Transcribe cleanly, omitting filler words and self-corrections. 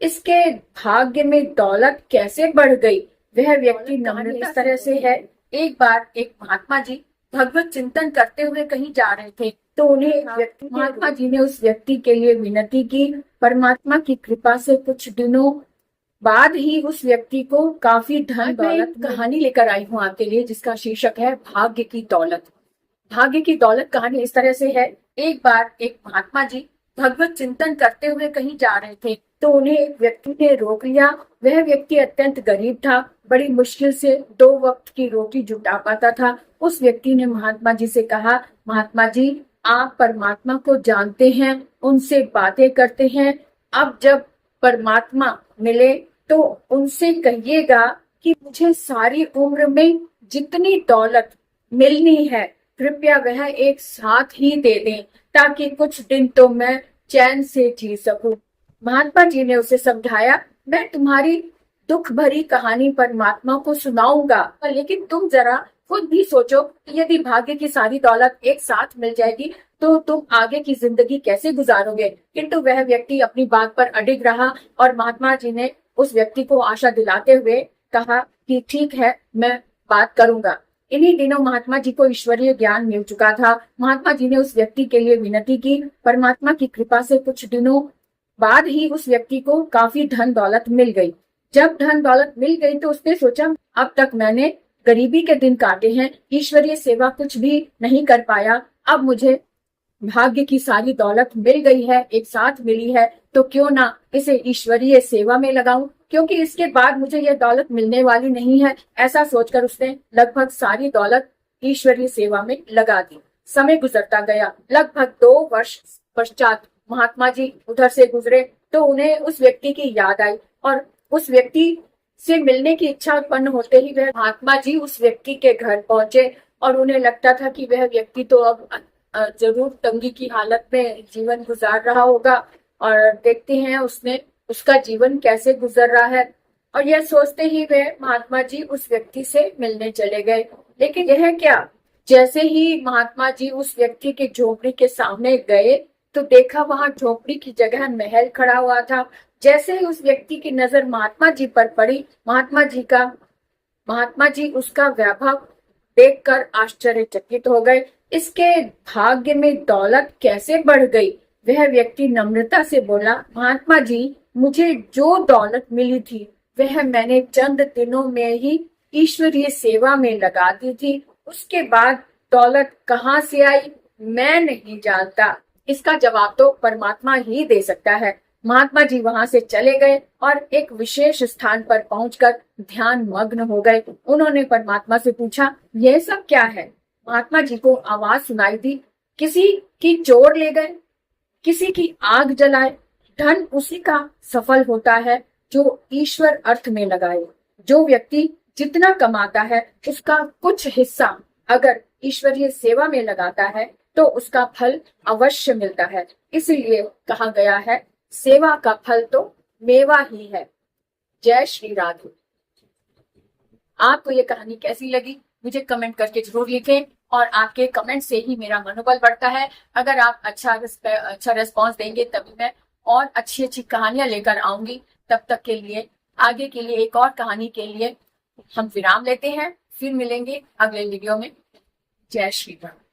इसके भाग्य में दौलत कैसे बढ़ गई। वह व्यक्ति नम्र इस तरह से है। एक बार एक महात्मा जी भगवत चिंतन करते हुए कहीं जा रहे थे, तो उन्हें एक व्यक्ति महात्मा जी ने उस व्यक्ति के लिए विनती की। परमात्मा की कृपा से कुछ दिनों बाद ही उस व्यक्ति को काफी धन दौलत कहानी लेकर आई हूँ आपके लिए, जिसका शीर्षक है भाग्य की दौलत। भाग्य की दौलत कहानी इस तरह से है। एक बार एक महात्मा जी भगवत चिंतन करते हुए कहीं जा रहे थे, तो उन्हें एक व्यक्ति ने रोक लिया। वह व्यक्ति अत्यंत गरीब था, बड़ी मुश्किल से 2 वक्त की रोटी जुटा पाता था। उस व्यक्ति ने महात्मा जी से कहा, महात्मा जी आप परमात्मा को जानते हैं, उनसे बातें करते हैं। अब जब परमात्मा मिले तो उनसे कहिएगा कि मुझे सारी उम्र में जितनी दौलत मिलनी है कृपया वह एक साथ ही दे दें, ताकि कुछ दिन तो मैं चैन से जी सकूं। महात्मा जी ने उसे समझाया, मैं तुम्हारी दुख भरी कहानी परमात्मा को सुनाऊंगा, लेकिन तुम जरा खुद भी सोचो कि यदि भाग्य की सारी दौलत एक साथ मिल जाएगी तो तुम आगे की जिंदगी कैसे गुजारोगे। किंतु वह व्यक्ति अपनी बात पर अडिग रहा और महात्मा जी ने उस व्यक्ति को आशा दिलाते हुए कहा कि ठीक है, मैं बात करूंगा। इन्हीं दिनों महात्मा जी को ईश्वरीय ज्ञान मिल चुका था। महात्मा जी ने उस व्यक्ति के लिए विनती की। परमात्मा की कृपा से कुछ दिनों बाद ही उस व्यक्ति को काफी धन दौलत मिल गई। जब धन दौलत मिल गई तो उसने सोचा, अब तक मैंने गरीबी के दिन काटे हैं, ईश्वरीय सेवा कुछ भी नहीं कर पाया। अब मुझे भाग्य की सारी दौलत मिल गई है, एक साथ मिली है, तो क्यों ना इसे ईश्वरीय सेवा में लगाऊं, क्योंकि इसके बाद मुझे यह दौलत मिलने वाली नहीं है। ऐसा सोचकर उसने लगभग सारी दौलत ईश्वरीय सेवा में लगा दी। समय गुजरता गया। लगभग 2 वर्ष पश्चात महात्मा जी उधर से गुजरे तो उन्हें उस व्यक्ति की याद आई और उस व्यक्ति से मिलने की इच्छा उत्पन्न होते ही वह महात्मा जी उस व्यक्ति के घर पहुंचे और उन्हें लगता था कि वह व्यक्ति तो अब जरूर तंगी की हालत में जीवन गुजार रहा होगा, और देखते हैं उसने उसका जीवन कैसे गुजर रहा है। और यह सोचते ही वे महात्मा जी उस व्यक्ति से मिलने चले गए। लेकिन यह क्या, जैसे ही महात्मा जी उस व्यक्ति के झोपड़ी के सामने गए तो देखा वहां झोपड़ी की जगह महल खड़ा हुआ था। जैसे ही उस व्यक्ति की नजर महात्मा जी पर पड़ी, महात्मा जी उसका वैभव देखकर आश्चर्यचकित हो गए। इसके भाग्य में दौलत कैसे बढ़ गई। वह व्यक्ति नम्रता से बोला, महात्मा जी मुझे जो दौलत मिली थी वह मैंने चंद दिनों में ही ईश्वरीय सेवा में लगा दी थी। उसके बाद दौलत कहाँ से आई मैं नहीं जानता। इसका जवाब तो परमात्मा ही दे सकता है। महात्मा जी वहां से चले गए और एक विशेष स्थान पर पहुंचकर ध्यान मग्न हो गए। उन्होंने परमात्मा से पूछा, यह सब क्या है। महात्मा जी को आवाज सुनाई दी, किसी की चोर ले गए, किसी की आग जलाए। धन उसी का सफल होता है जो ईश्वर अर्थ में लगाए। जो व्यक्ति जितना कमाता है उसका कुछ हिस्सा अगर ईश्वरीय सेवा में लगाता है तो उसका फल अवश्य मिलता है। इसलिए कहा गया है, सेवा का फल तो मेवा ही है। जय श्री राधे। आपको ये कहानी कैसी लगी मुझे कमेंट करके जरूर लिखें, और आपके कमेंट से ही मेरा मनोबल बढ़ता है। अगर आप अच्छा रिस्पॉन्स देंगे तभी मैं और अच्छी अच्छी कहानियां लेकर आऊंगी। तब तक के लिए, आगे के लिए एक और कहानी के लिए हम विराम लेते हैं। फिर मिलेंगे अगले वीडियो में। जय श्री राम।